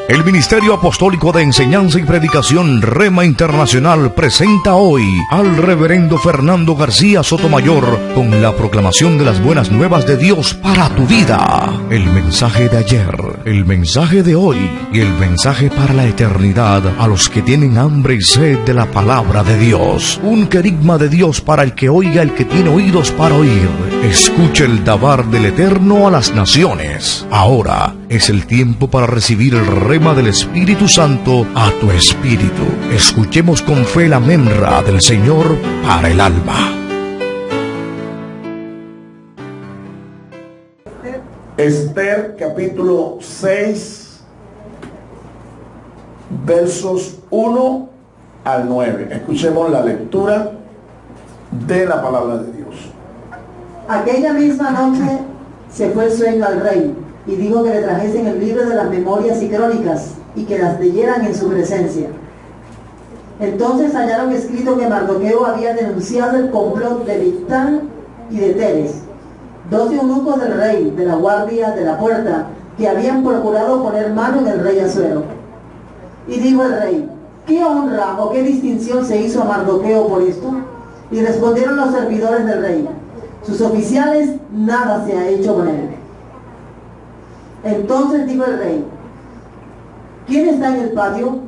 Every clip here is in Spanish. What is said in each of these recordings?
El Ministerio Apostólico de Enseñanza y Predicación Rema Internacional presenta hoy al Reverendo Fernando García Sotomayor con la proclamación de las buenas nuevas de Dios para tu vida. El mensaje de ayer, el mensaje de hoy y el mensaje para la eternidad a los que tienen hambre y sed de la palabra de Dios. Un querigma de Dios para el que oiga, el que tiene oídos para oír. Escuche el dabar del Eterno a las naciones. Ahora es el tiempo para recibir el rema del Espíritu Santo a tu espíritu. Escuchemos con fe la memra del Señor para el alma. Esther capítulo 6 versos 1 al 9. Escuchemos la lectura de la palabra de Dios. Aquella misma noche se fue el sueño al rey y dijo que le trajesen el libro de las memorias y crónicas y que las leyeran en su presencia. Entonces hallaron escrito que Mardoqueo había denunciado el complot de Bigtán y de Teres, 2 eunucos del rey, de la guardia de la puerta, que habían procurado poner mano en el rey Asuero. Y dijo el rey: ¿qué honra o qué distinción se hizo a Mardoqueo por esto? Y respondieron los servidores del rey: sus oficiales, nada se ha hecho con él. Entonces dijo el rey: ¿quién está en el patio?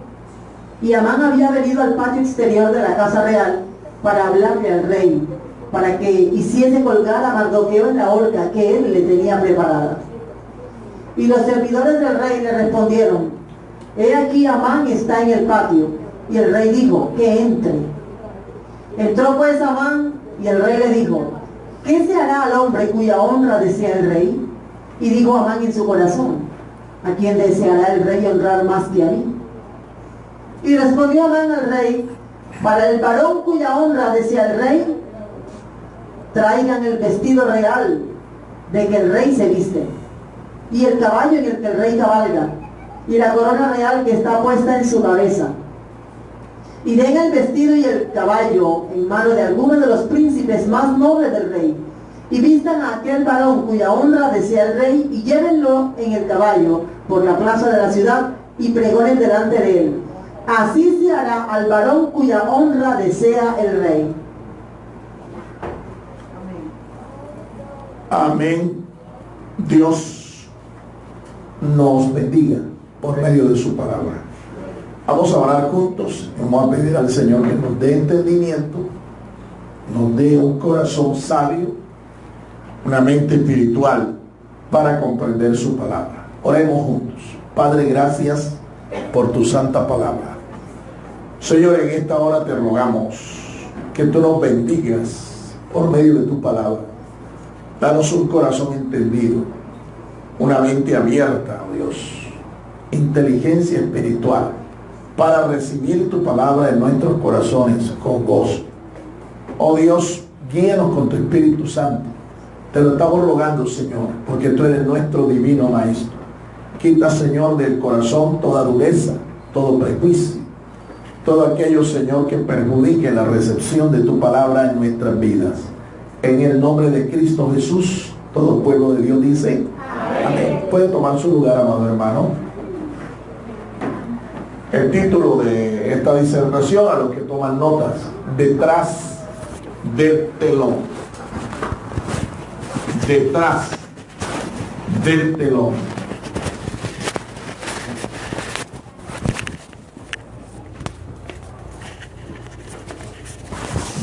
Y Amán había venido al patio exterior de la casa real para hablarle al rey, para que hiciese colgar a Mardoqueo en la horca que él le tenía preparada. Y los servidores del rey le respondieron: he aquí Amán está en el patio. Y el rey dijo: que entre. Entró pues Amán, y el rey le dijo: ¿qué se hará al hombre cuya honra desea el rey? Y dijo Amán en su corazón: ¿a quién deseará el rey honrar más que a mí? Y respondió Amán al rey: para el varón cuya honra desea el rey, traigan el vestido real de que el rey se viste, y el caballo en el que el rey cabalga, y la corona real que está puesta en su cabeza. Y den el vestido y el caballo en mano de alguno de los príncipes más nobles del rey, y vistan a aquel varón cuya honra desea el rey, y llévenlo en el caballo por la plaza de la ciudad, y pregonen delante de él: así se hará al varón cuya honra desea el rey. Amén. Dios nos bendiga por medio de su palabra. Vamos a orar juntos. Vamos a pedir al Señor que nos dé entendimiento, nos dé un corazón sabio, una mente espiritual para comprender su palabra. Oremos juntos. Padre, gracias por tu santa palabra. Señor, en esta hora te rogamos que tú nos bendigas por medio de tu palabra. Danos un corazón entendido, una mente abierta, oh Dios, inteligencia espiritual para recibir tu palabra en nuestros corazones con gozo. Oh Dios, guíanos con tu Espíritu Santo. Te lo estamos rogando, Señor, porque tú eres nuestro divino Maestro. Quita, Señor, del corazón toda dureza, todo prejuicio, todo aquello, Señor, que perjudique la recepción de tu palabra en nuestras vidas. En el nombre de Cristo Jesús, todo el pueblo de Dios dice amén. Puede tomar su lugar, amado hermano. El título de esta disertación, a los que toman notas: detrás del telón. Detrás del telón.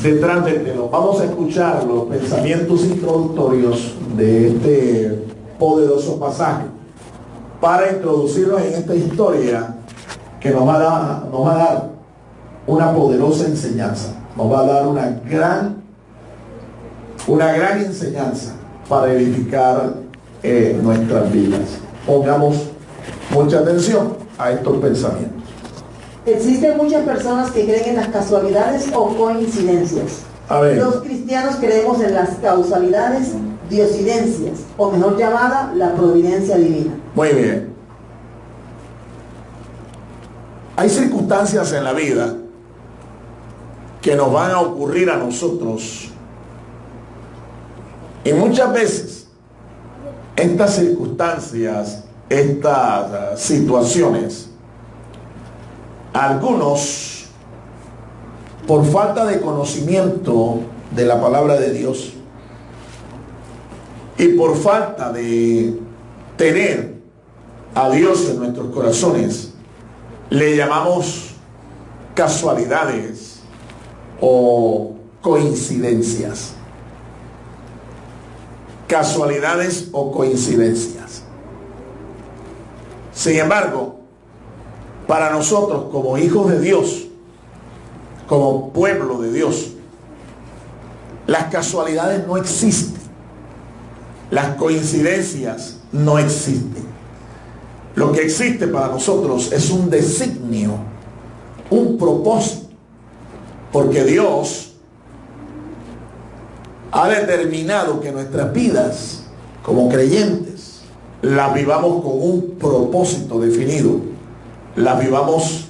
Detrás del telón. Vamos a escuchar los pensamientos introductorios de este poderoso pasaje para introducirnos en esta historia que nos va a dar una poderosa enseñanza. Nos va a dar una gran enseñanza para edificar nuestras vidas. Pongamos mucha atención a estos pensamientos. Existen muchas personas que creen en las casualidades o coincidencias. Los cristianos creemos en las causalidades, diosidencias, o mejor llamada, la providencia divina. Muy bien. Hay circunstancias en la vida que nos van a ocurrir a nosotros, y muchas veces estas circunstancias estas situaciones. Algunos, por falta de conocimiento de la palabra de Dios y por falta de tener a Dios en nuestros corazones, le llamamos casualidades o coincidencias. Casualidades o coincidencias. Sin embargo, para nosotros como hijos de Dios, como pueblo de Dios, las casualidades no existen. Las coincidencias no existen. Lo que existe para nosotros es un designio, un propósito, porque Dios ha determinado que nuestras vidas como creyentes las vivamos con un propósito definido, las vivamos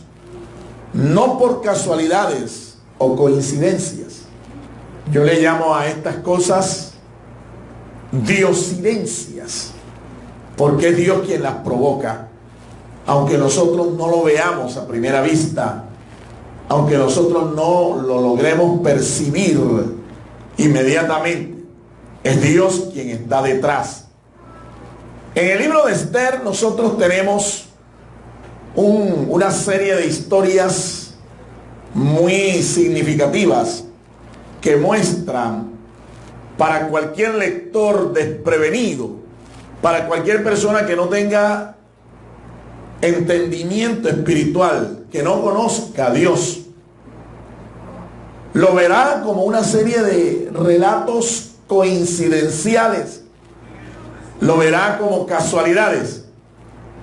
no por casualidades o coincidencias. Yo le llamo a estas cosas diosidencias, porque es Dios quien las provoca, aunque nosotros no lo veamos a primera vista, aunque nosotros no lo logremos percibir inmediatamente, es Dios quien está detrás. En el libro de Esther nosotros tenemos una serie de historias muy significativas que muestran para cualquier lector desprevenido, para cualquier persona que no tenga entendimiento espiritual, que no conozca a Dios, lo verá como una serie de relatos coincidenciales, lo verá como casualidades.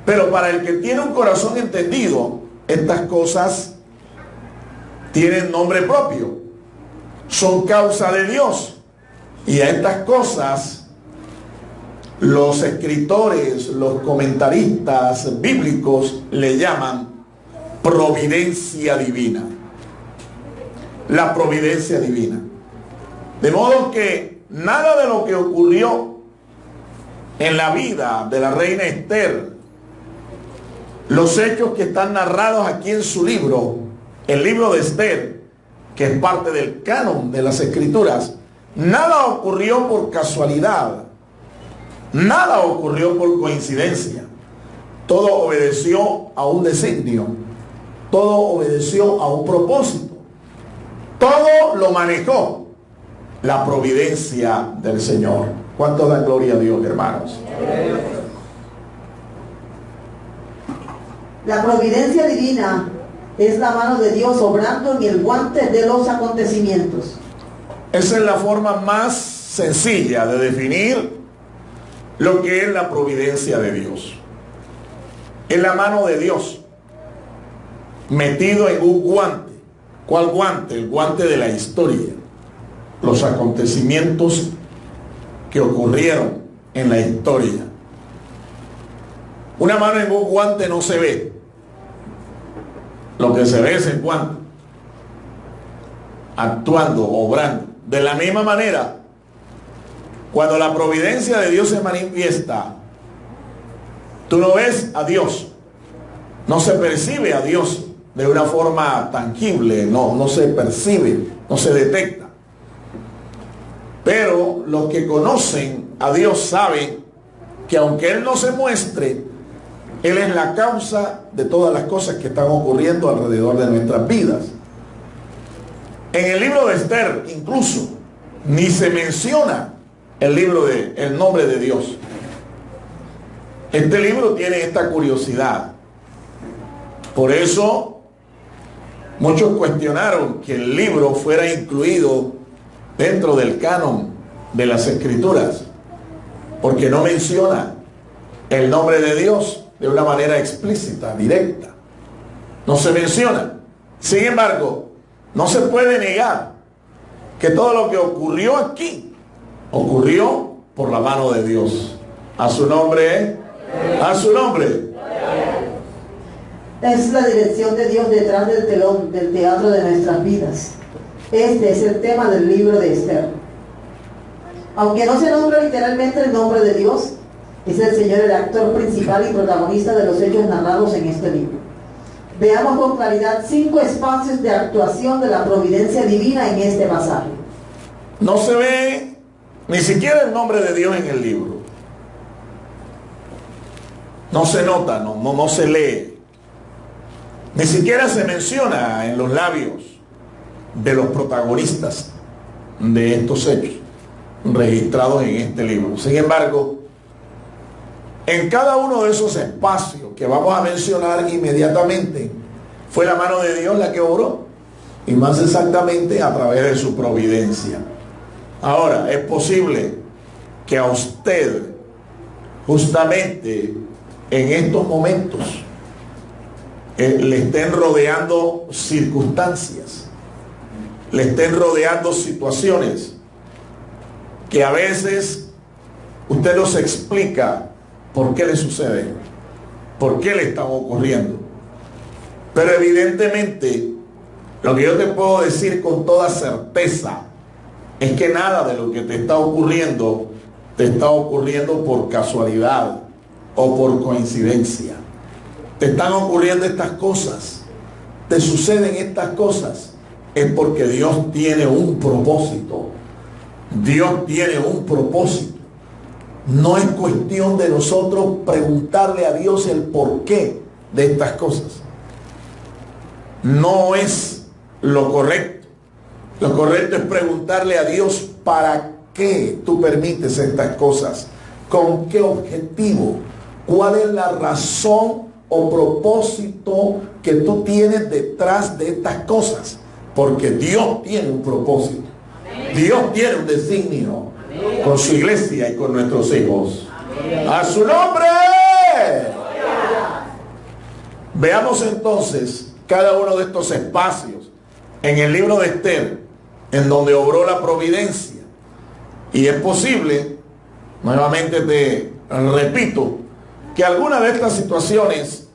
Pero para el que tiene un corazón entendido, estas cosas tienen nombre propio, son causa de Dios, y a estas cosas los escritores, los comentaristas bíblicos le llaman providencia divina. La providencia divina. De modo que nada de lo que ocurrió en la vida de la reina Esther, los hechos que están narrados aquí en su libro, el libro de Esther, que es parte del canon de las escrituras, nada ocurrió por casualidad, nada ocurrió por coincidencia. Todo obedeció a un designio, todo obedeció a un propósito, todo lo manejó la providencia del Señor. ¿Cuánto da gloria a Dios, hermanos? La providencia divina es la mano de Dios obrando en el guante de los acontecimientos. Esa es la forma más sencilla de definir lo que es la providencia de Dios. Es la mano de Dios metido en un guante. ¿Cuál guante? El guante de la historia. Los acontecimientos que ocurrieron en la historia. Una mano en un guante no se ve. Lo que se ve es el guante actuando, obrando. De la misma manera, cuando la providencia de Dios se manifiesta, tú no ves a Dios, no se percibe a Dios de una forma tangible, no se percibe, no se detecta. Pero los que conocen a Dios saben que aunque Él no se muestre, Él es la causa de todas las cosas que están ocurriendo alrededor de nuestras vidas. En el libro de Esther incluso ni se menciona el nombre de Dios. Este libro tiene esta curiosidad. Por eso muchos cuestionaron que el libro fuera incluido dentro del canon de las escrituras, porque no menciona el nombre de Dios de una manera explícita, directa. No se menciona. Sin embargo, no se puede negar que todo lo que ocurrió aquí ocurrió por la mano de Dios. A su nombre, a su nombre. Es la dirección de Dios detrás del telón del teatro de nuestras vidas. Este es el tema del libro de Esther. Aunque no se nombra literalmente el nombre de Dios, Es el Señor el actor principal y protagonista de los hechos narrados en este libro. Veamos con claridad 5 espacios de actuación de la providencia divina en este pasaje. No se ve ni siquiera el nombre de Dios en el libro. No se nota, no se lee. Ni siquiera se menciona en los labios de los protagonistas de estos hechos registrados en este libro. Sin embargo, en cada uno de esos espacios que vamos a mencionar inmediatamente, fue la mano de Dios la que obró, y más exactamente a través de su providencia. Ahora, es posible que a usted, justamente en estos momentos, le estén rodeando circunstancias, le estén rodeando situaciones que a veces usted no se explica por qué le sucede, por qué le están ocurriendo. Pero evidentemente, lo que yo te puedo decir con toda certeza es que nada de lo que te está ocurriendo por casualidad o por coincidencia. Te están ocurriendo estas cosas, te suceden estas cosas, es porque Dios tiene un propósito. Dios tiene un propósito. No es cuestión de nosotros preguntarle a Dios el porqué de estas cosas. No es lo correcto. Lo correcto es preguntarle a Dios para qué tú permites estas cosas, con qué objetivo, cuál es la razón o propósito que tú tienes detrás de estas cosas, porque Dios tiene un propósito. Dios tiene un designio con su iglesia y con nuestros hijos. ¡A su nombre! Veamos entonces cada uno de estos espacios en el libro de Esther, en donde obró la providencia. Y es posible, nuevamente te repito, que alguna de estas situaciones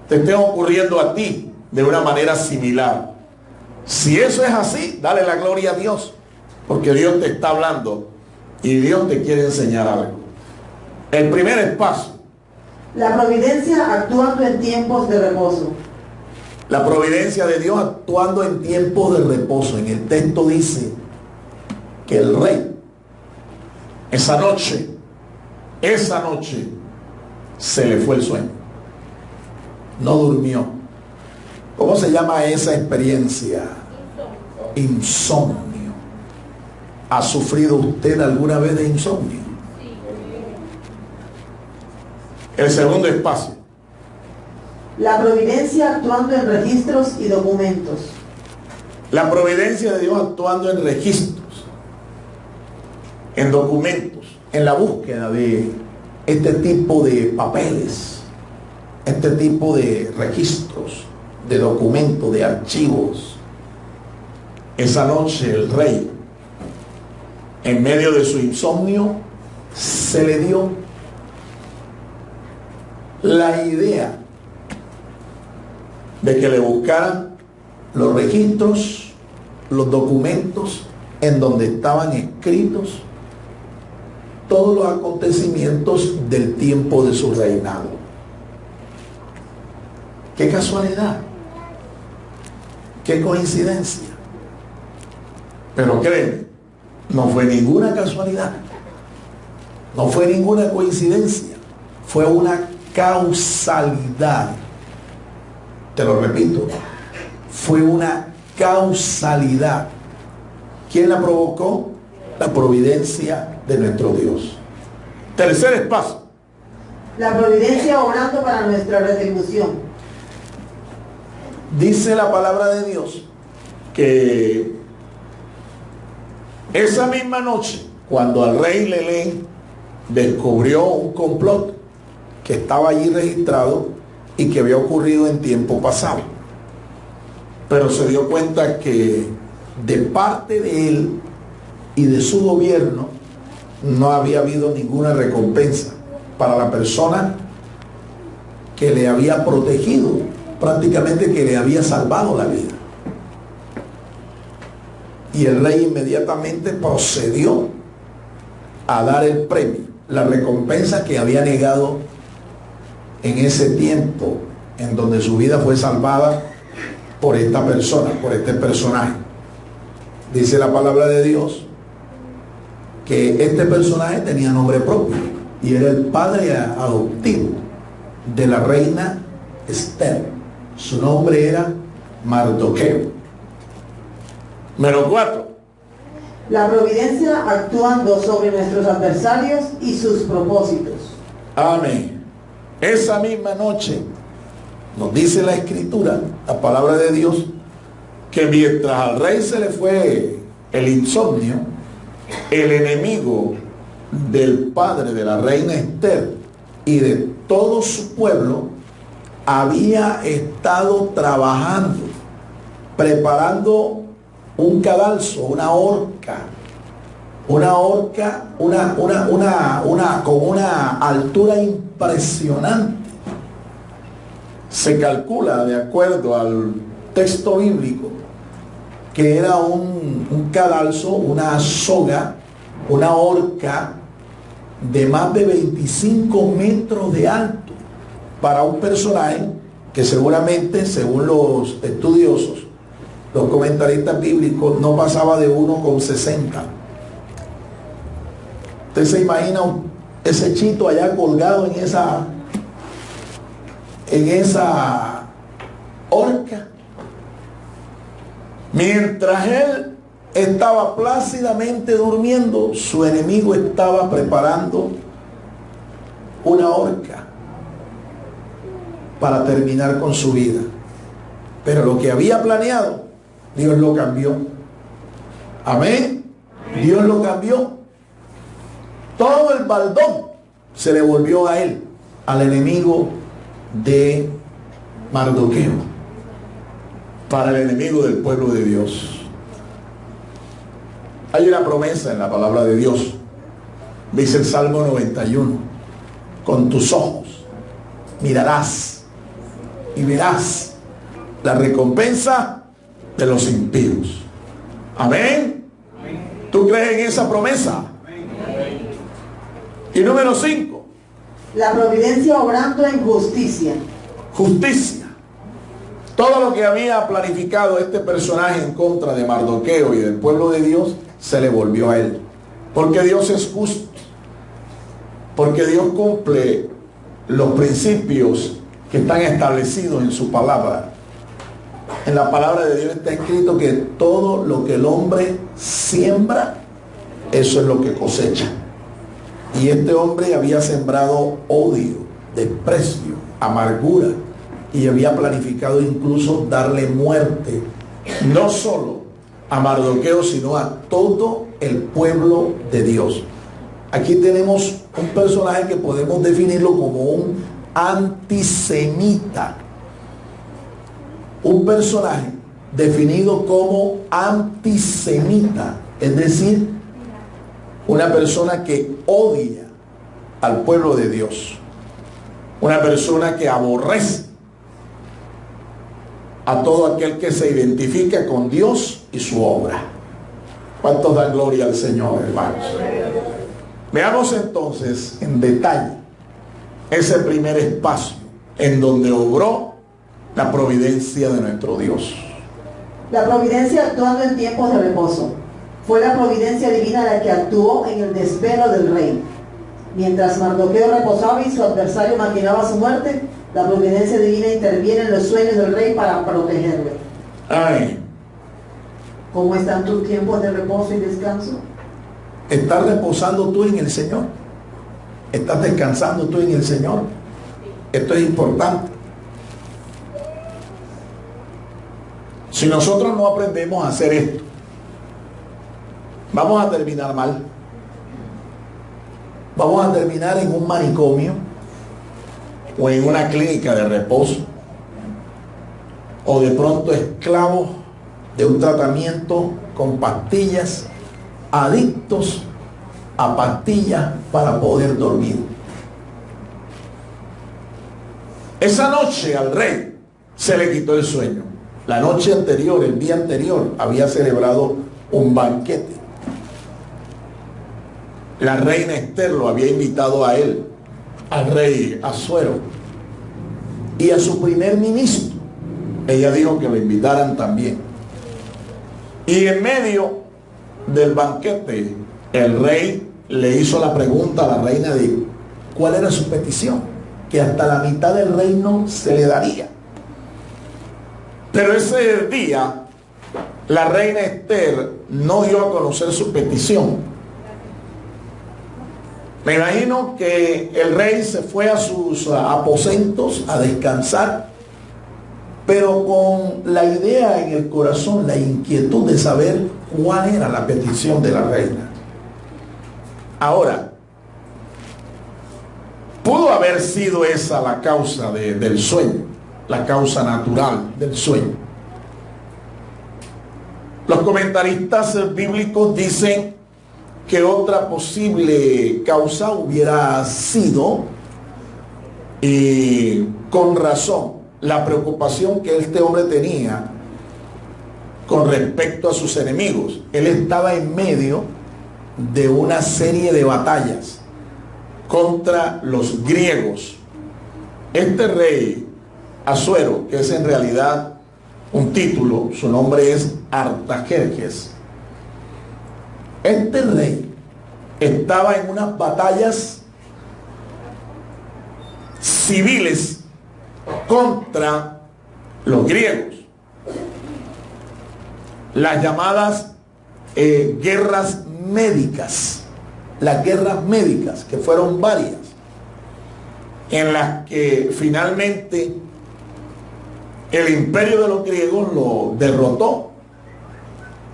te estén ocurriendo a ti de una manera similar. Si eso es así, dale la gloria a Dios, porque Dios te está hablando y Dios te quiere enseñar algo. El primer espacio: la providencia actuando en tiempos de reposo. La providencia de Dios actuando en tiempos de reposo. En el texto dice que el rey esa noche se le fue el sueño, no durmió. ¿Cómo se llama esa experiencia? Insomnio. ¿Ha sufrido usted alguna vez de insomnio? El segundo espacio: la providencia actuando en registros y documentos. La providencia de Dios actuando en registros, en documentos, en la búsqueda de este tipo de papeles, este tipo de registros, de documentos, de archivos. Esa noche el rey, en medio de su insomnio, se le dio la idea de que le buscaran los registros, los documentos en donde estaban escritos todos los acontecimientos del tiempo de su reinado. ¡Qué casualidad! ¡Qué coincidencia! Pero créeme, no fue ninguna casualidad, no fue ninguna coincidencia, fue una causalidad. Te lo repito, fue una causalidad. ¿Quién la provocó? La providencia de nuestro Dios. Tercer espacio: la providencia obrando para nuestra retribución. Dice la palabra de Dios que esa misma noche, cuando al rey Lelé descubrió un complot que estaba allí registrado y que había ocurrido en tiempo pasado, pero se dio cuenta que de parte de él y de su gobierno no había habido ninguna recompensa para la persona que le había protegido, prácticamente que le había salvado la vida. Y el rey inmediatamente procedió a dar el premio, la recompensa que había negado en ese tiempo en donde su vida fue salvada por esta persona, por este personaje. Dice la palabra de Dios que este personaje tenía nombre propio y era el padre adoptivo de la reina Esther. Su nombre era Mardoqueo. Menos 4. La providencia actuando sobre nuestros adversarios y sus propósitos. Amén. Esa misma noche nos dice la escritura, la palabra de Dios, que mientras al rey se le fue el insomnio, el enemigo del padre de la reina Esther y de todo su pueblo había estado trabajando, preparando un cadalso, una horca con una altura impresionante. Se calcula, de acuerdo al texto bíblico, que era un cadalso, una soga, una horca de más de 25 metros de alto para un personaje que seguramente, según los estudiosos, los comentaristas bíblicos, no pasaba de 1,60. Usted se imagina ese chito allá colgado en esa horca, mientras él estaba plácidamente durmiendo, su enemigo estaba preparando una horca para terminar con su vida. Pero lo que había planeado, Dios lo cambió. Amén. Dios lo cambió. Todo el baldón se le volvió a él, al enemigo de Mardoqueo, para el enemigo del pueblo de Dios. Hay una promesa en la palabra de Dios. Dice el Salmo 91: con tus ojos mirarás y verás la recompensa de los impíos. Amén. ¿Tú crees en esa promesa? Y número 5. La providencia obrando en justicia. Justicia. Todo lo que había planificado este personaje en contra de Mardoqueo y del pueblo de Dios se le volvió a él. Porque Dios es justo. Porque Dios cumple los principios que están establecidos en su palabra. En la palabra de Dios está escrito que todo lo que el hombre siembra, eso es lo que cosecha. Y este hombre había sembrado odio, desprecio, amargura, y había planificado incluso darle muerte, no solo a Mardoqueo, sino a todo el pueblo de Dios. Aquí tenemos un personaje que podemos definirlo como un antisemita. Un personaje definido como antisemita, es decir, una persona que odia al pueblo de Dios, una persona que aborrece a todo aquel que se identifica con Dios y su obra. ¿Cuántos dan gloria al Señor, hermanos? Veamos entonces en detalle ese primer espacio en donde obró la providencia de nuestro Dios. La providencia actuando en tiempos de reposo. Fue la providencia divina la que actuó en el desvelo del rey. Mientras Mardoqueo reposaba y su adversario maquinaba su muerte, la providencia divina interviene en los sueños del rey para protegerle. Ay. ¿Cómo están tus tiempos de reposo y descanso? ¿Estás reposando tú en el Señor? ¿Estás descansando tú en el Señor? Esto es importante. Si nosotros no aprendemos a hacer esto, vamos a terminar mal. Vamos a terminar en un manicomio o en una clínica de reposo, o de pronto esclavos de un tratamiento con pastillas, adictos a pastillas para poder dormir. Esa noche al rey se le quitó el sueño. La noche anterior, el día anterior, había celebrado un banquete. la reina Esther lo había invitado a él, al rey Asuero, y a su primer ministro. Ella dijo que lo invitaran también. Y en medio del banquete, el rey le hizo la pregunta a la reina de cuál era su petición, que hasta la mitad del reino se le daría. Pero ese día, la reina Esther no dio a conocer su petición. Me imagino que el rey se fue a sus aposentos a descansar, pero con la idea en el corazón, la inquietud de saber cuál era la petición de la reina. Ahora, pudo haber sido esa la causa del sueño, la causa natural del sueño. Los comentaristas bíblicos dicen que otra posible causa hubiera sido, y con razón, la preocupación que este hombre tenía con respecto a sus enemigos. Él estaba en medio de una serie de batallas contra los griegos. Este rey Asuero, que es en realidad un título, su nombre es Artajerjes. Este rey estaba en unas batallas civiles contra los griegos, las llamadas guerras médicas, las guerras médicas, que fueron varias, en las que finalmente el imperio de los griegos lo derrotó.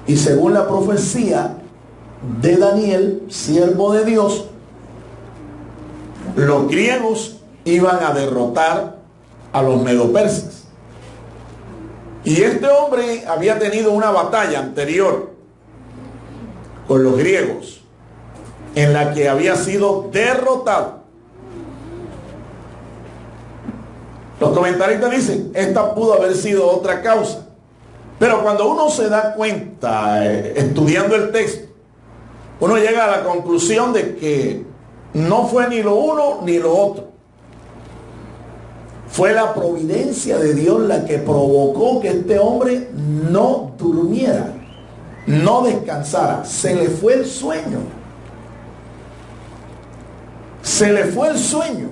Y según la profecía de Daniel, siervo de Dios, los griegos iban a derrotar a los medopersas. Y este hombre había tenido una batalla anterior con los griegos, en la que había sido derrotado. Los comentaristas dicen, esta pudo haber sido otra causa. Pero cuando uno se da cuenta, estudiando el texto, uno llega a la conclusión de que no fue ni lo uno ni lo otro. Fue la providencia de Dios la que provocó que este hombre no durmiera, no descansara. Se le fue el sueño. Se le fue el sueño.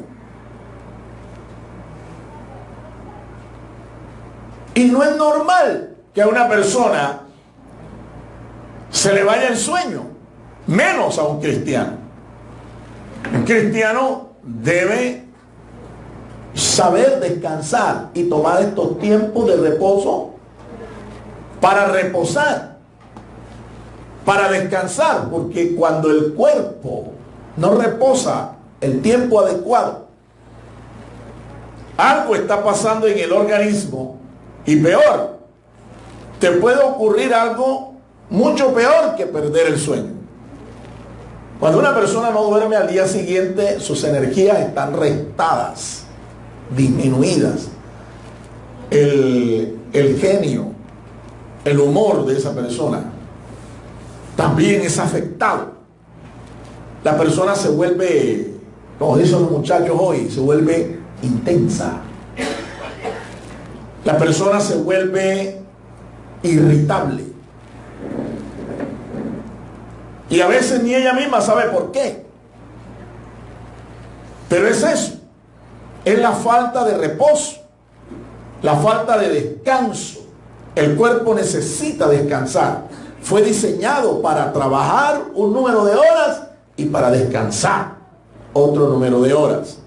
Y no es normal que a una persona se le vaya el sueño, menos a un cristiano. Un cristiano debe saber descansar y tomar estos tiempos de reposo para reposar, para descansar, porque cuando el cuerpo no reposa el tiempo adecuado, algo está pasando en el organismo. Y peor, te puede ocurrir algo mucho peor que perder el sueño. Cuando una persona no duerme, al día siguiente sus energías están restadas, disminuidas. El genio, el humor de esa persona también es afectado. La persona se vuelve, como dicen los muchachos hoy, se vuelve intensa. La persona se vuelve irritable. Y a veces ni ella misma sabe por qué. Pero es eso. Es la falta de reposo, la falta de descanso. El cuerpo necesita descansar. Fue diseñado para trabajar un número de horas y para descansar otro número de horas.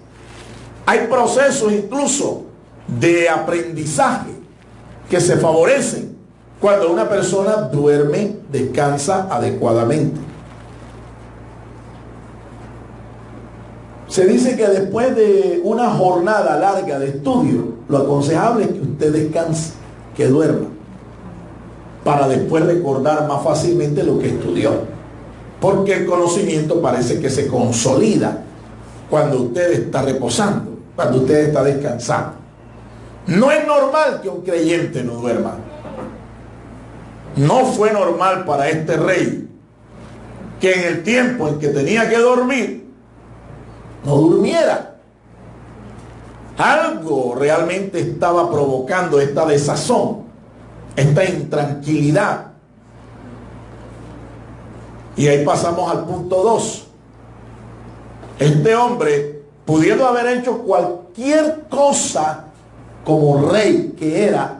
Hay procesos incluso de aprendizaje que se favorecen cuando una persona duerme, descansa adecuadamente. Se dice que después de una jornada larga de estudio, lo aconsejable es que usted descanse, que duerma, para después recordar más fácilmente lo que estudió. Porque el conocimiento parece que se consolida cuando usted está reposando, cuando usted está descansando. No es normal que un creyente no duerma. No fue normal para este rey. que en el tiempo en que tenía que dormir, no durmiera. Algo realmente estaba provocando esta desazón, esta intranquilidad. Y ahí pasamos al punto 2. Este hombre, pudiendo haber hecho cualquier cosa como rey que era,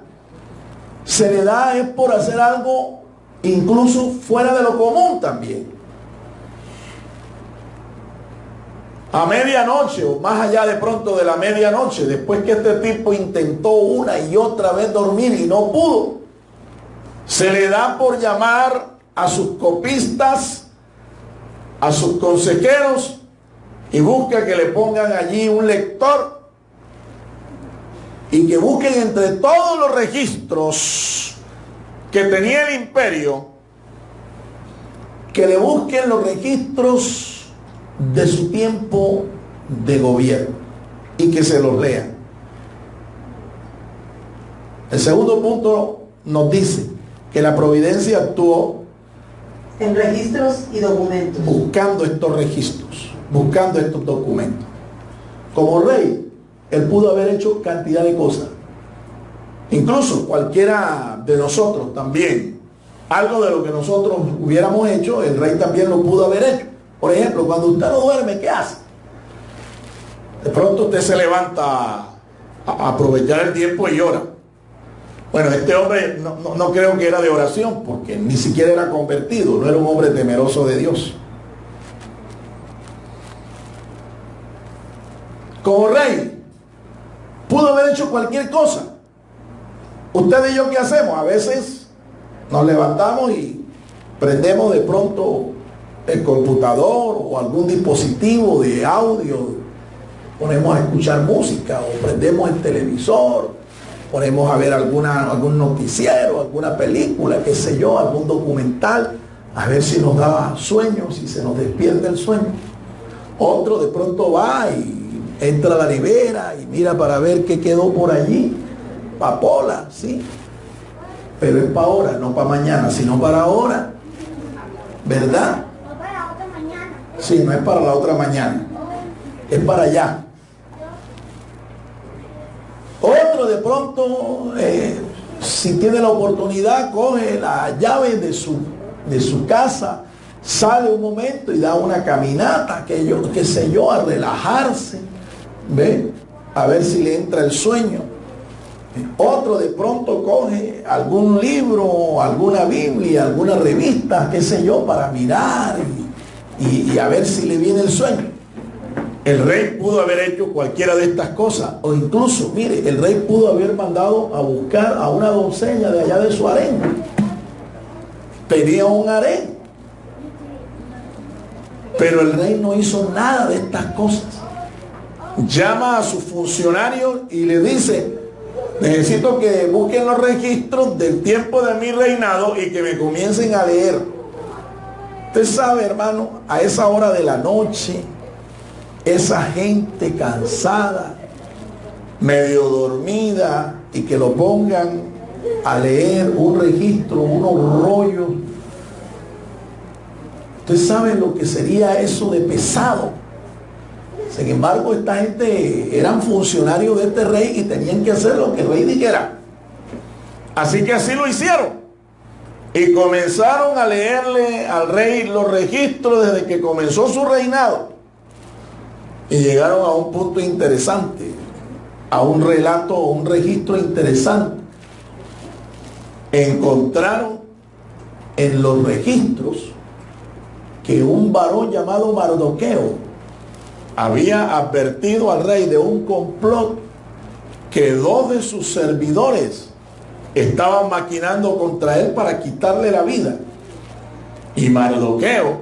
se le da es por hacer algo incluso fuera de lo común también. A medianoche, o más allá de pronto de la medianoche, después que este tipo intentó una y otra vez dormir y no pudo, se le da por llamar a sus copistas, a sus consejeros, y busca que le pongan allí un lector y que busquen entre todos los registros que tenía el imperio, que le busquen los registros de su tiempo de gobierno y que se los lean. El segundo punto nos dice que la providencia actuó en registros y documentos, buscando estos registros, buscando estos documentos. Como rey, él pudo haber hecho cantidad de cosas. Incluso cualquiera de nosotros también, algo de lo que nosotros hubiéramos hecho, el rey también lo pudo haber hecho. Por ejemplo, cuando usted no duerme, ¿qué hace? De pronto usted se levanta a aprovechar el tiempo y llora. Bueno, este hombre no creo que era de oración, porque ni siquiera era convertido, no era un hombre temeroso de Dios. Como rey, pudo haber hecho cualquier cosa. Usted y yo, ¿qué hacemos? A veces nos levantamos y prendemos de pronto el computador o algún dispositivo de audio, ponemos a escuchar música o prendemos el televisor, ponemos a ver algún noticiero, alguna película, qué sé yo, algún documental, a ver si nos da sueño, si se nos despierta el sueño. Otro de pronto va y entra a la nevera y mira para ver qué quedó por allí, papola, sí, pero es para ahora, no para mañana, sino para ahora, ¿verdad? Sí, no es para la otra mañana, es para allá. Otro de pronto, si tiene la oportunidad, coge la llave de su casa, sale un momento y da una caminata, qué sé yo, a relajarse, ¿ve? A ver si le entra el sueño. Otro de pronto coge algún libro, alguna Biblia, alguna revista, qué sé yo, para mirar y a ver si le viene el sueño. El rey pudo haber hecho cualquiera de estas cosas, o incluso, mire, el rey pudo haber mandado a buscar a una doncella de allá de su harén. Tenía un harén, pero el rey no hizo nada de estas cosas. Llama a sus funcionarios y le dice: necesito que busquen los registros del tiempo de mi reinado y que me comiencen a leer. Usted sabe, hermano, a esa hora de la noche, esa gente cansada, medio dormida, y que lo pongan a leer un registro, unos rollos. Usted sabe lo que sería eso de pesado. Sin embargo, esta gente eran funcionarios de este rey y tenían que hacer lo que el rey dijera. Así que así lo hicieron. Y comenzaron a leerle al rey los registros desde que comenzó su reinado. Y llegaron a un punto interesante, a un relato, un registro interesante. Encontraron en los registros que un varón llamado Mardoqueo había advertido al rey de un complot que 2 de sus servidores estaban maquinando contra él para quitarle la vida. Y Mardoqueo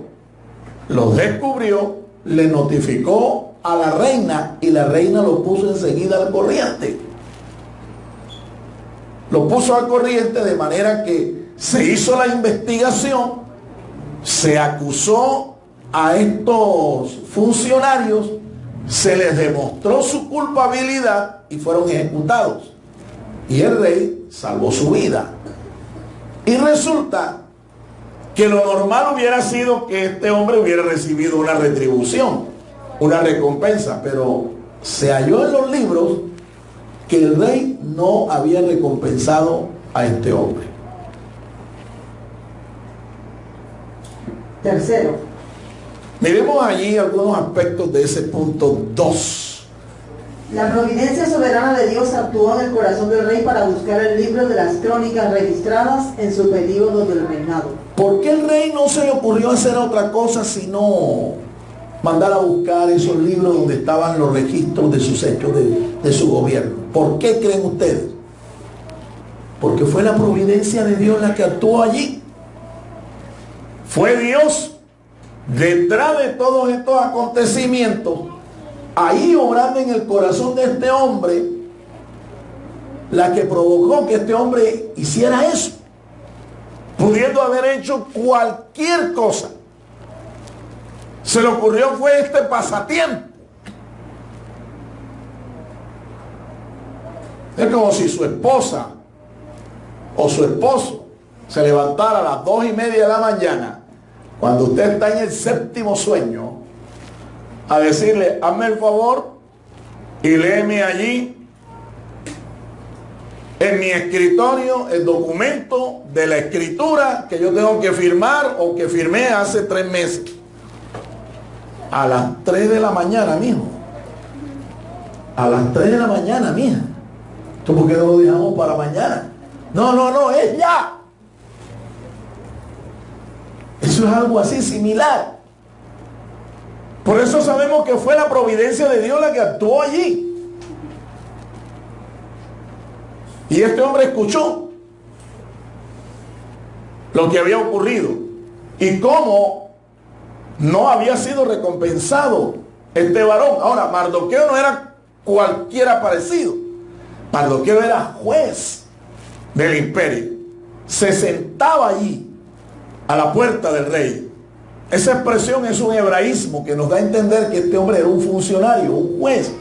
los descubrió, le notificó a la reina y la reina lo puso enseguida al corriente. Lo puso al corriente de manera que se hizo la investigación, se acusó a estos funcionarios, se les demostró su culpabilidad y fueron ejecutados. Y el rey salvó su vida. Y resulta que lo normal hubiera sido que este hombre hubiera recibido una retribución, una recompensa, pero se halló en los libros que el rey no había recompensado a este hombre. Tercero, miremos allí algunos aspectos de ese punto 2. la providencia soberana de Dios actuó en el corazón del rey para buscar el libro de las crónicas registradas en su período del reinado. ¿Por qué el rey no se le ocurrió hacer otra cosa sino mandar a buscar esos libros donde estaban los registros de sus hechos de su gobierno? ¿Por qué creen ustedes? Porque fue la providencia de Dios la que actuó allí. Fue Dios detrás de todos estos acontecimientos, ahí obrando en el corazón de este hombre, la que provocó que este hombre hiciera eso, pudiendo haber hecho cualquier cosa. Se le ocurrió fue este pasatiempo. Es como si su esposa o su esposo se levantara a las 2:30 de la mañana, cuando usted está en el séptimo sueño, a decirle: hazme el favor y léeme allí en mi escritorio el documento de la escritura que yo tengo que firmar o que firmé hace 3 meses. A las 3 de la mañana, mijo. A las 3 de la mañana, mija. ¿Tú por qué no lo dejamos para mañana? No, es ya. Eso es algo así similar. Por eso sabemos que fue la providencia de Dios la que actuó allí. Y este hombre escuchó lo que había ocurrido y cómo no había sido recompensado este varón. Ahora, Mardoqueo no era cualquiera parecido. Mardoqueo era juez del imperio. Se sentaba allí a la puerta del rey. Esa expresión es un hebraísmo que nos da a entender que este hombre era un funcionario, un juez.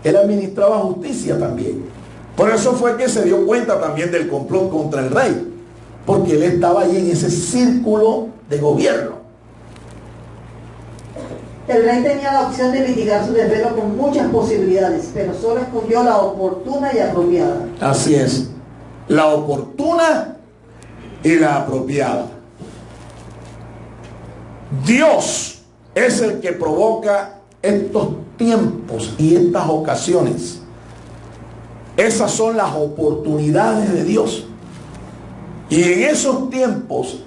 Él administraba justicia también. Por eso fue que se dio cuenta también del complot contra el rey, porque él estaba allí en ese círculo de gobierno. El rey tenía la opción de mitigar su desvelo con muchas posibilidades, pero solo escogió la oportuna y apropiada. Así es, la oportuna y la apropiada. Dios es el que provoca estos tiempos y estas ocasiones. Esas son las oportunidades de Dios. Y en esos tiempos,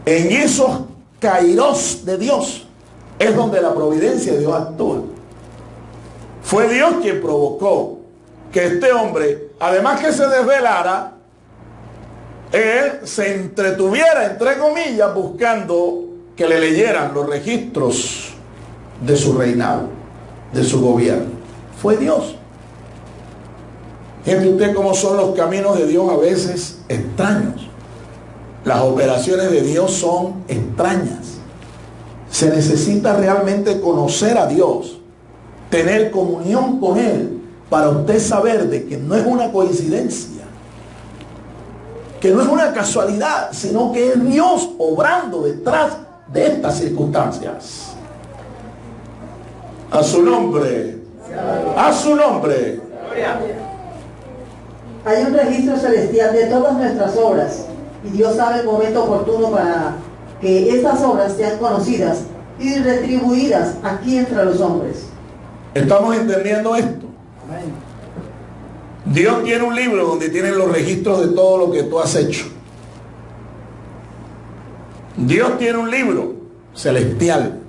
en esos kairos de Dios, es donde la providencia de Dios actúa. Fue Dios quien provocó que este hombre, además que se desvelara, él se entretuviera, entre comillas, buscando que le leyeran los registros de su reinado, de su gobierno. Fue Dios. Fíjate usted cómo son los caminos de Dios a veces extraños. Las operaciones de Dios son extrañas. Se necesita realmente conocer a Dios, tener comunión con Él, para usted saber de que no es una coincidencia, que no es una casualidad, sino que es Dios obrando detrás de estas circunstancias. A su nombre, a su nombre. Hay un registro celestial de todas nuestras obras y Dios sabe el momento oportuno para que estas obras sean conocidas y retribuidas aquí entre los hombres. ¿Estamos entendiendo esto? Dios tiene un libro donde tienen los registros de todo lo que tú has hecho. Dios tiene un libro celestial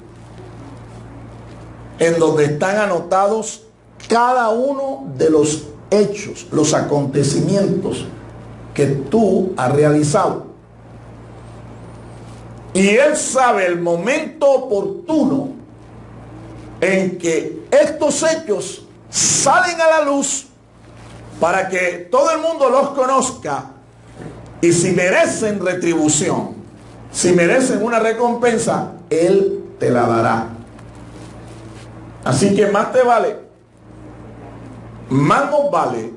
en donde están anotados cada uno de los hechos, los acontecimientos que tú has realizado. Y Él sabe el momento oportuno en que estos hechos salen a la luz para que todo el mundo los conozca, y si merecen retribución, si merecen una recompensa, Él te la dará. Así que más te vale, más nos vale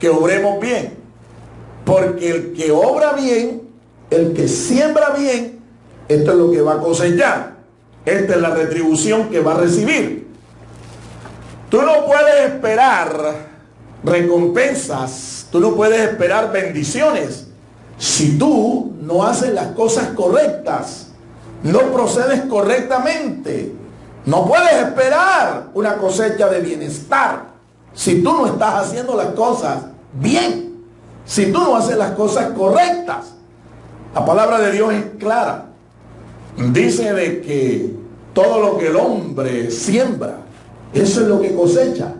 que obremos bien, porque el que obra bien el que siembra bien, esto es lo que va a cosechar. Esta es la retribución que va a recibir. Tú no puedes esperar recompensas, tú no puedes esperar bendiciones si tú no haces las cosas correctas, no procedes correctamente. No puedes esperar una cosecha de bienestar si tú no estás haciendo las cosas bien, si tú no haces las cosas correctas. La palabra de Dios es clara. Dice de que todo lo que el hombre siembra, eso es lo que cosecha.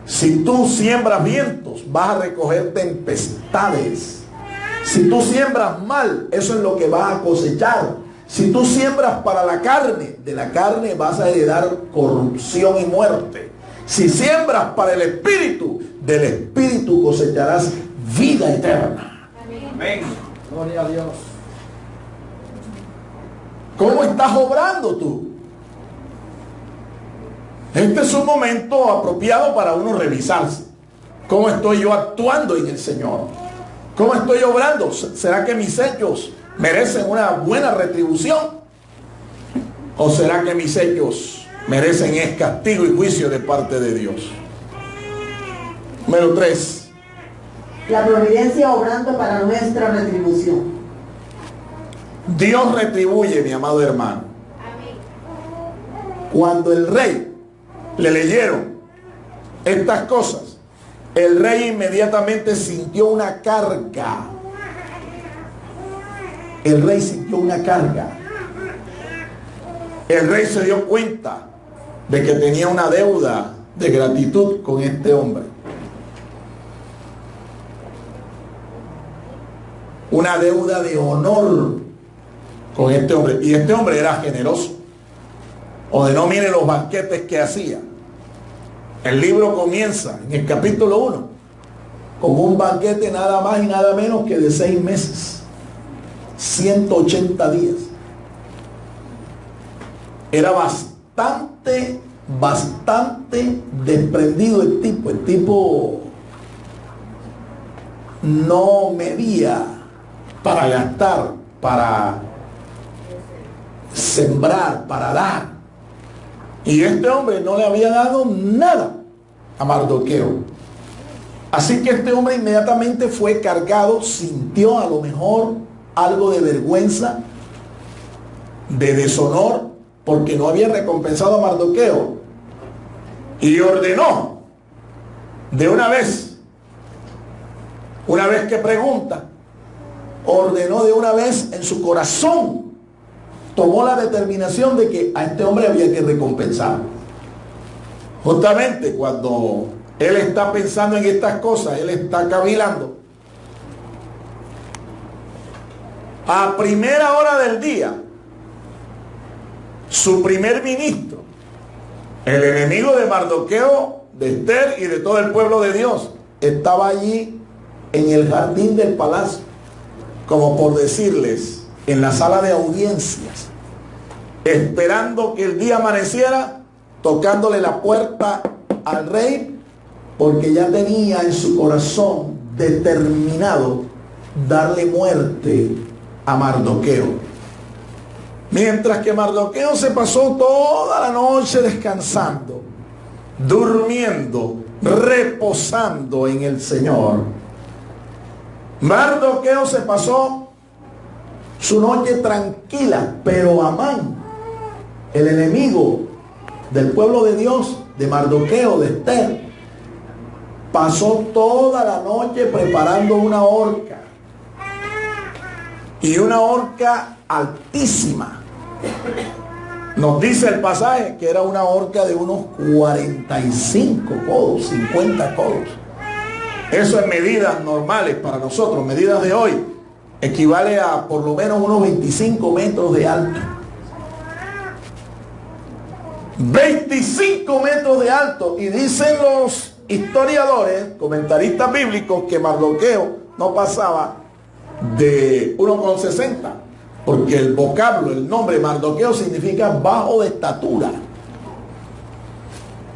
Si tú siembras vientos, vas a recoger tempestades. Si tú siembras mal, eso es lo que vas a cosechar. Si tú siembras para la carne, de la carne vas a heredar corrupción y muerte. Si siembras para el espíritu, del espíritu cosecharás vida eterna. Amén. Gloria a Dios. ¿Cómo estás obrando tú? Este es un momento apropiado para uno revisarse. ¿Cómo estoy yo actuando en el Señor? ¿Cómo estoy obrando? ¿Será que mis hechos merecen una buena retribución? ¿O será que mis hechos merecen castigo y juicio de parte de Dios? Número 3. La providencia obrando para nuestra retribución. Dios retribuye, mi amado hermano. Cuando el rey le leyeron estas cosas, el rey inmediatamente sintió una carga. El rey sintió una carga. El rey se dio cuenta de que tenía una deuda de gratitud con este hombre. Una deuda de honor con este hombre. Y este hombre era generoso. O de no mire los banquetes que hacía. El libro comienza en el capítulo 1 con un banquete nada más y nada menos que de 6 meses. 180 días. Era bastante desprendido el tipo. El tipo no medía para gastar, para sembrar, para dar. Y este hombre no le había dado nada a Mardoqueo. Así que este hombre inmediatamente fue cargado, sintió a lo mejor algo de vergüenza, de deshonor, porque no había recompensado a Mardoqueo. Y ordenó de una vez que pregunta, ordenó de una vez en su corazón, tomó la determinación de que a este hombre había que recompensar. Justamente cuando él está pensando en estas cosas, él está cavilando. A primera hora del día, su primer ministro, el enemigo de Mardoqueo, de Esther y de todo el pueblo de Dios, estaba allí en el jardín del palacio, como por decirles, en la sala de audiencias, esperando que el día amaneciera, tocándole la puerta al rey, porque ya tenía en su corazón determinado darle muerte a Mardoqueo. Mientras que Mardoqueo se pasó toda la noche descansando, durmiendo, reposando en el Señor. Mardoqueo se pasó su noche tranquila, pero Amán, el enemigo del pueblo de Dios, de Mardoqueo, de Esther, pasó toda la noche preparando una horca, y una horca altísima. Nos dice el pasaje que era una horca de unos 45 codos, 50 codos. Eso en medidas normales para nosotros, medidas de hoy, equivale a por lo menos unos 25 metros de alto. 25 metros de alto. Y dicen los historiadores, comentaristas bíblicos, que Mardoqueo no pasaba de 1,60, porque el vocablo, el nombre Mardoqueo significa bajo de estatura.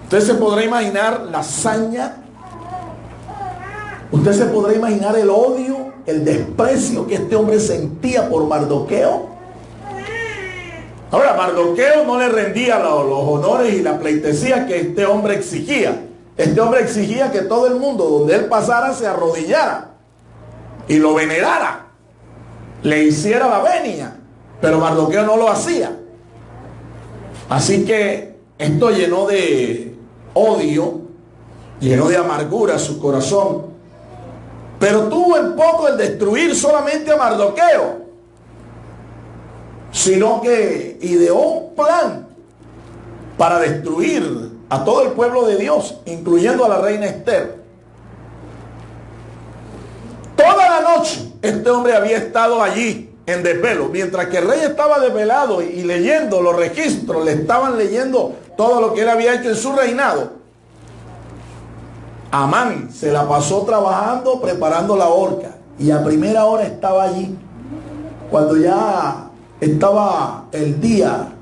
Usted se podrá imaginar la hazaña, usted se podrá imaginar el odio, el desprecio que este hombre sentía por Mardoqueo. Ahora, Mardoqueo no le rendía los honores y la pleitesía que este hombre exigía. Este hombre exigía que todo el mundo donde él pasara se arrodillara y lo venerara, le hiciera la venia, pero Mardoqueo no lo hacía. Así que esto llenó de odio, llenó de amargura su corazón, pero tuvo en poco el destruir solamente a Mardoqueo, sino que ideó un plan para destruir a todo el pueblo de Dios, incluyendo a la reina Esther. Toda la noche este hombre había estado allí en desvelo, mientras que el rey estaba desvelado y leyendo los registros, le estaban leyendo todo lo que él había hecho en su reinado. Amán se la pasó trabajando, preparando la horca, y a primera hora estaba allí. Cuando ya estaba el día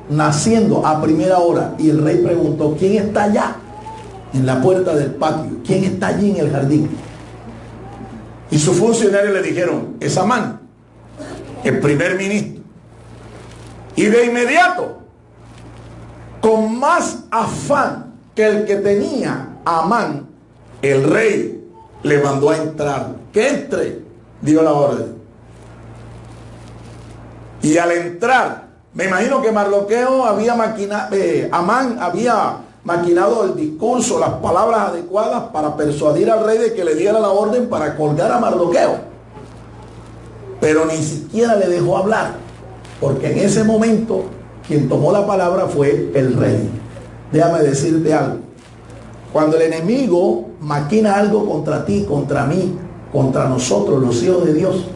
naciendo a primera hora, y el rey preguntó: ¿quién está allá en la puerta del patio? ¿Quién está allí en el jardín? Y sus funcionarios le dijeron: es Amán, el primer ministro. Y de inmediato, con más afán que el que tenía Amán, el rey le mandó a entrar. Que entre, dio la orden. Y al entrar, me imagino que Mardoqueo había maquinado, Amán había maquinado el discurso, las palabras adecuadas para persuadir al rey de que le diera la orden para colgar a Mardoqueo. Pero ni siquiera le dejó hablar, porque en ese momento quien tomó la palabra fue el rey. Déjame decirte algo: cuando el enemigo maquina algo contra ti, contra mí, contra nosotros, los hijos de Dios,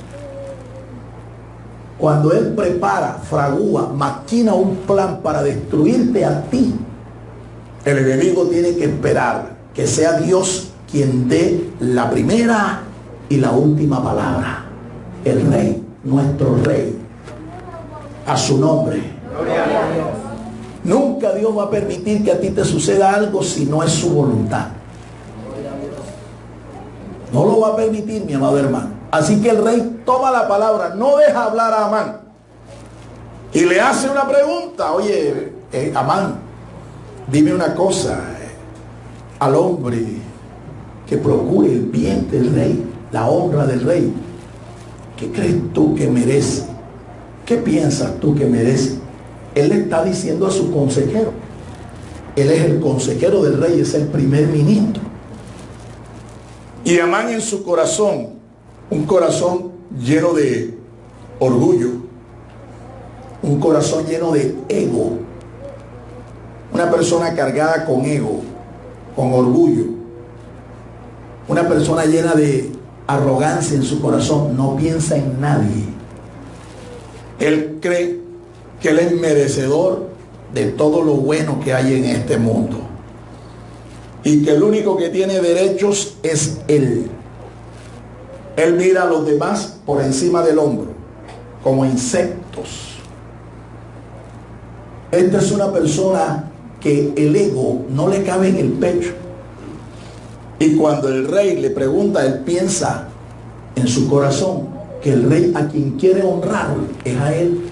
cuando él prepara, fragúa, maquina un plan para destruirte a ti, el enemigo tiene que esperar que sea Dios quien dé la primera y la última palabra. El rey, nuestro rey, a su nombre. Gloria a Dios. Nunca Dios va a permitir que a ti te suceda algo si no es su voluntad. No lo va a permitir, mi amado hermano. Así que el rey toma la palabra, no deja hablar a Amán, y le hace una pregunta: oye, Amán, dime una cosa, al hombre que procure el bien del rey, la honra del rey, ¿qué crees tú que merece? ¿Qué piensas tú que merece? Él le está diciendo a su consejero. Él es el consejero del rey, es el primer ministro. Y Amán, en su corazón, un corazón lleno de orgullo, un corazón lleno de ego, una persona cargada con ego, con orgullo, una persona llena de arrogancia en su corazón, no piensa en nadie. Él cree que él es merecedor de todo lo bueno que hay en este mundo, y que el único que tiene derechos es él. Él mira a los demás por encima del hombro, como insectos. Esta es una persona que el ego no le cabe en el pecho. Y cuando el rey le pregunta, él piensa en su corazón que el rey a quien quiere honrar es a él.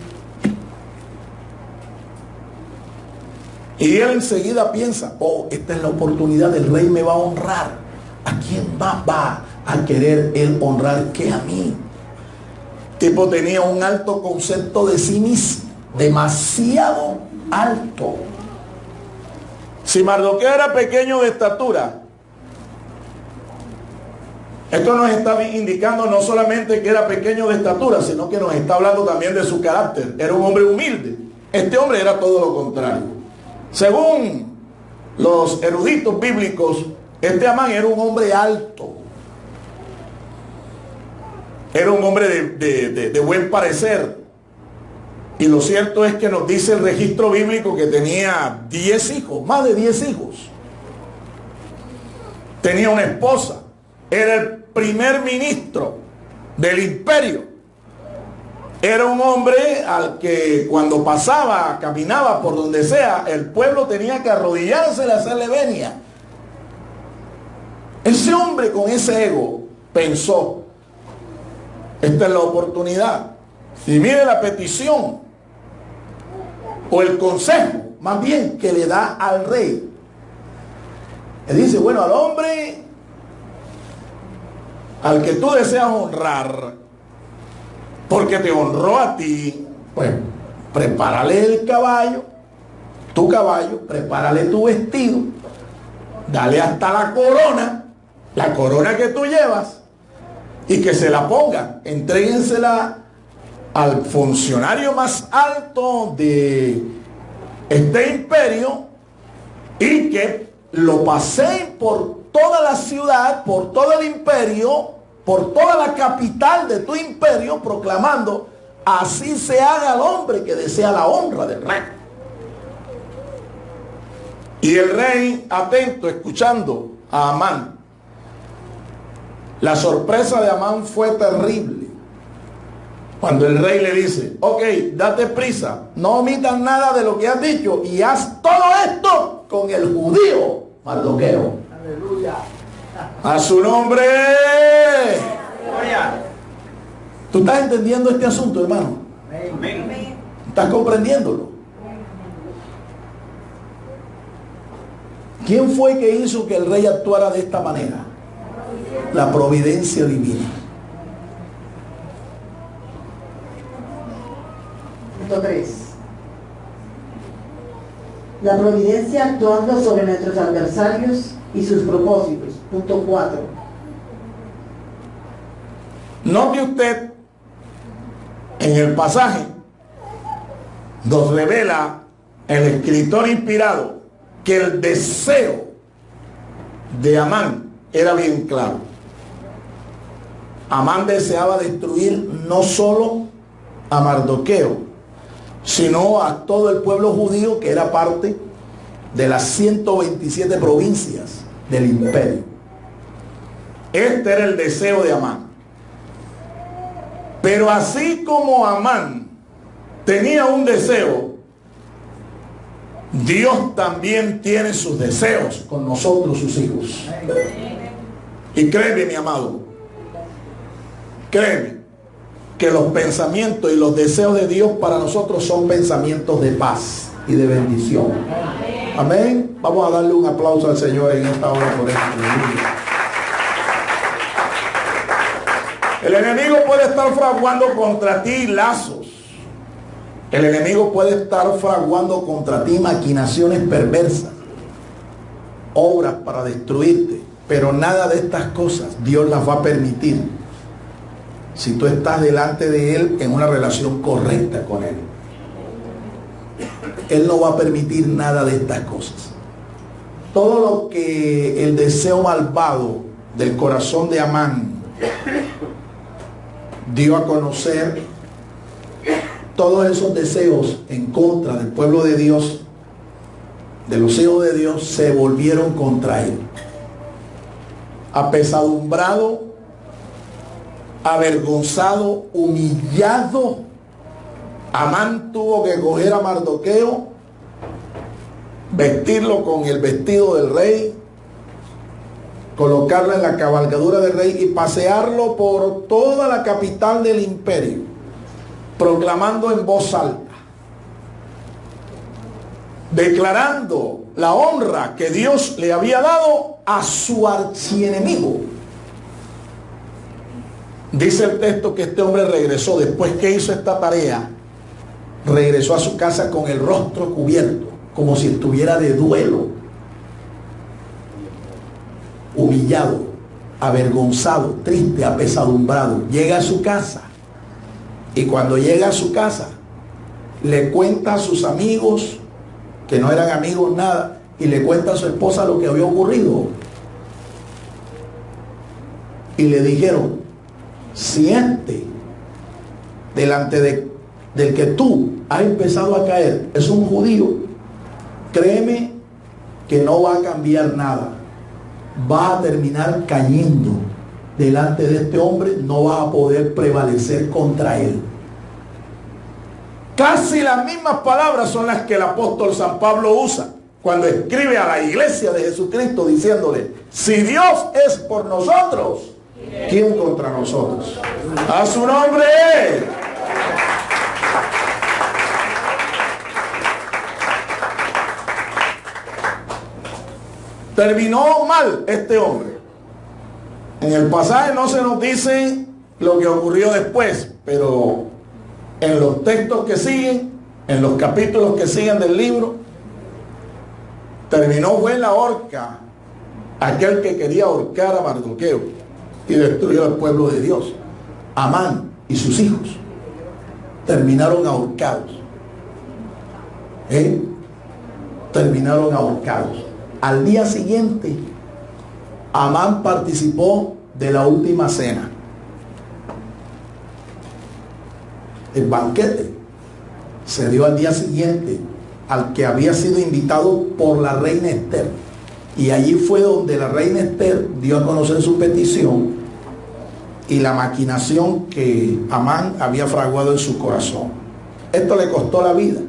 Y él enseguida piensa: oh, esta es la oportunidad, el rey me va a honrar. ¿A quién va a querer él honrar que a mí? Tipo tenía un alto concepto de sí mismo, demasiado alto. Si Mardoqueo era pequeño de estatura, esto nos está indicando no solamente que era pequeño de estatura, sino que nos está hablando también de su carácter. Era un hombre humilde. Este hombre era todo lo contrario. Según los eruditos bíblicos, este Amán era un hombre alto. Era un hombre de buen parecer. Y lo cierto es que nos dice el registro bíblico que tenía 10 hijos, más de 10 hijos. Tenía una esposa. Era el primer ministro del imperio. Era un hombre al que cuando pasaba, caminaba por donde sea, el pueblo tenía que arrodillarse y hacerle venia. Ese hombre con ese ego pensó: Esta es la oportunidad. Y mire la petición o el consejo, más bien, que le da al rey. Le dice, bueno, al hombre al que tú deseas honrar, porque te honró a ti, pues prepárale el caballo, tu caballo, prepárale tu vestido, dale hasta la corona que tú llevas, y que se la ponga, entréguensela al funcionario más alto de este imperio, y que lo paseen por toda la ciudad, por todo el imperio, por toda la capital de tu imperio, proclamando: así se haga al hombre que desea la honra del rey. Y el rey, atento, escuchando a Amán. La sorpresa de Amán fue terrible. Cuando el rey le dice: ok, date prisa, no omitas nada de lo que has dicho y haz todo esto con el judío Mardoqueo. Aleluya. A su nombre. Gloria. ¿Tú estás entendiendo este asunto, hermano? Amén. ¿Estás comprendiéndolo? ¿Quién fue que hizo que el rey actuara de esta manera? La providencia divina. Punto 3. La providencia actuando sobre nuestros adversarios y sus propósitos. Punto 4. Note usted, en el pasaje nos revela el escritor inspirado que el deseo de Amán era bien claro. Amán deseaba destruir no solo a Mardoqueo, sino a todo el pueblo judío que era parte de las 127 provincias del imperio. Este era el deseo de Amán. Pero así como Amán tenía un deseo, Dios también tiene sus deseos con nosotros, sus hijos. Y créeme, mi amado, créeme que los pensamientos y los deseos de Dios para nosotros son pensamientos de paz y de bendición. Amén. Vamos a darle un aplauso al Señor en esta hora por esto. El enemigo puede estar fraguando contra ti lazos. El enemigo puede estar fraguando contra ti maquinaciones perversas, obras para destruirte, pero nada de estas cosas Dios las va a permitir si tú estás delante de Él en una relación correcta con Él. Él no va a permitir nada de estas cosas. Todo lo que el deseo malvado del corazón de Amán dio a conocer, todos esos deseos en contra del pueblo de Dios, de los hijos de Dios, se volvieron contra él. Apesadumbrado, avergonzado, humillado, Amán tuvo que coger a Mardoqueo, vestirlo con el vestido del rey, colocarlo en la cabalgadura del rey y pasearlo por toda la capital del imperio, proclamando en voz alta, declarando la honra que Dios le había dado a su archienemigo. Dice el texto que este hombre regresó, después que hizo esta tarea, regresó a su casa con el rostro cubierto, como si estuviera de duelo, humillado, avergonzado, triste, apesadumbrado. Llega a su casa, y cuando llega a su casa le cuenta a sus amigos, que no eran amigos nada, y le cuenta a su esposa lo que había ocurrido. Y le dijeron: si delante del que tú has empezado a caer es un judío, créeme que no va a cambiar nada. Va a terminar cayendo delante de este hombre, no va a poder prevalecer contra él. Casi las mismas palabras son las que el apóstol San Pablo usa cuando escribe a la iglesia de Jesucristo diciéndole: si Dios es por nosotros, ¿quién contra nosotros? A su nombre. Terminó mal este hombre. En el pasaje no se nos dice lo que ocurrió después, pero en los textos que siguen, en los capítulos que siguen del libro, terminó fue en la horca aquel que quería ahorcar a Mardoqueo y destruyó al pueblo de Dios. Amán y sus hijos terminaron ahorcados. Terminaron ahorcados. Al día siguiente, Amán participó de la última cena. El banquete se dio al día siguiente al que había sido invitado por la reina Esther. Y allí fue donde la reina Esther dio a conocer su petición y la maquinación que Amán había fraguado en su corazón. Esto le costó la vida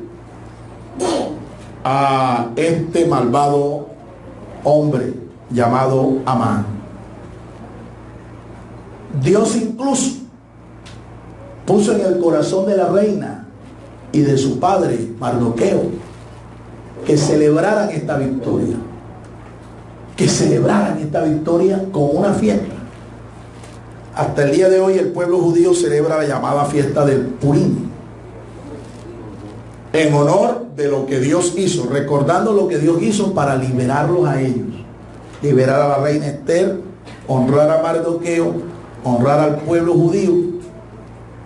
a este malvado hombre llamado Amán. Dios incluso puso en el corazón de la reina y de su padre Mardoqueo que celebraran esta victoria, con una fiesta. Hasta el día de hoy el pueblo judío celebra la llamada fiesta del Purim, en honor de lo que Dios hizo, recordando lo que Dios hizo para liberarlos a ellos, liberar a la reina Esther, honrar a Mardoqueo, honrar al pueblo judío,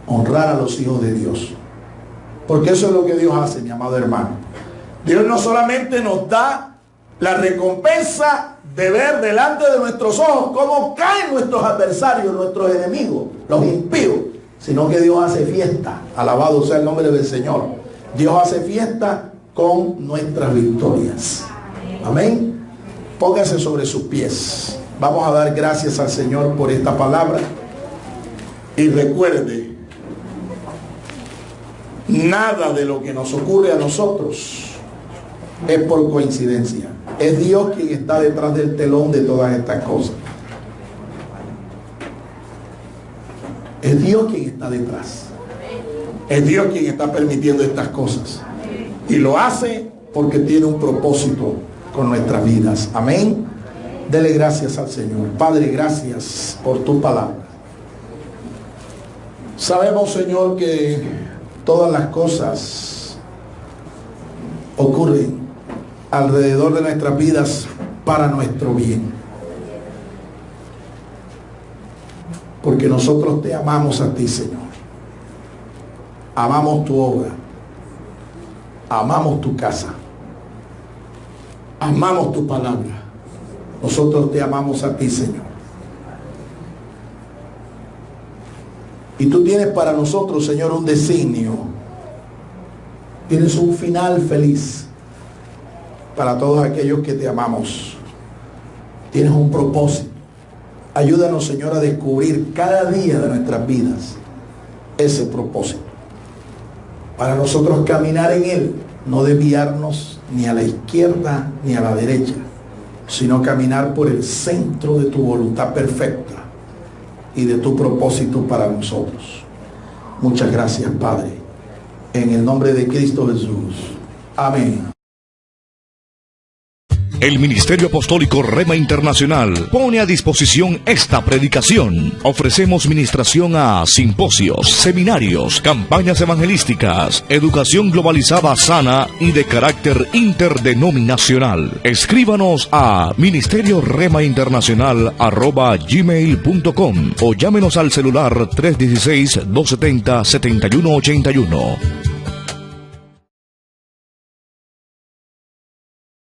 honrar a los hijos de Dios. Porque eso es lo que Dios hace, mi amado hermano. Dios no solamente nos da la recompensa de ver delante de nuestros ojos cómo caen nuestros adversarios, nuestros enemigos, los impíos, sino que Dios hace fiesta. Alabado sea el nombre del Señor. Dios hace fiesta con nuestras victorias. Amén. Póngase sobre sus pies. Vamos a dar gracias al Señor por esta palabra. Y recuerde, nada de lo que nos ocurre a nosotros es por coincidencia. Es Dios quien está detrás del telón de todas estas cosas. Es Dios quien está detrás. Es Dios quien está permitiendo estas cosas. Y lo hace porque tiene un propósito con nuestras vidas. Amén. Dele gracias al Señor. Padre, gracias por tu palabra. Sabemos, Señor, que todas las cosas ocurren alrededor de nuestras vidas para nuestro bien. Porque nosotros te amamos a ti, Señor. Amamos tu obra. Amamos tu casa. Amamos tu palabra. Nosotros te amamos a ti, Señor. Y tú tienes para nosotros, Señor, un designio. Tienes un final feliz para todos aquellos que te amamos. Tienes un propósito. Ayúdanos, Señor, a descubrir cada día de nuestras vidas ese propósito, para nosotros caminar en él, no desviarnos ni a la izquierda ni a la derecha, sino caminar por el centro de tu voluntad perfecta y de tu propósito para nosotros. Muchas gracias, Padre, en el nombre de Cristo Jesús. Amén. El Ministerio Apostólico Rema Internacional pone a disposición esta predicación. Ofrecemos ministración a simposios, seminarios, campañas evangelísticas, educación globalizada sana y de carácter interdenominacional. Escríbanos a ministerioremainternacional@gmail.com o llámenos al celular 316-270-7181.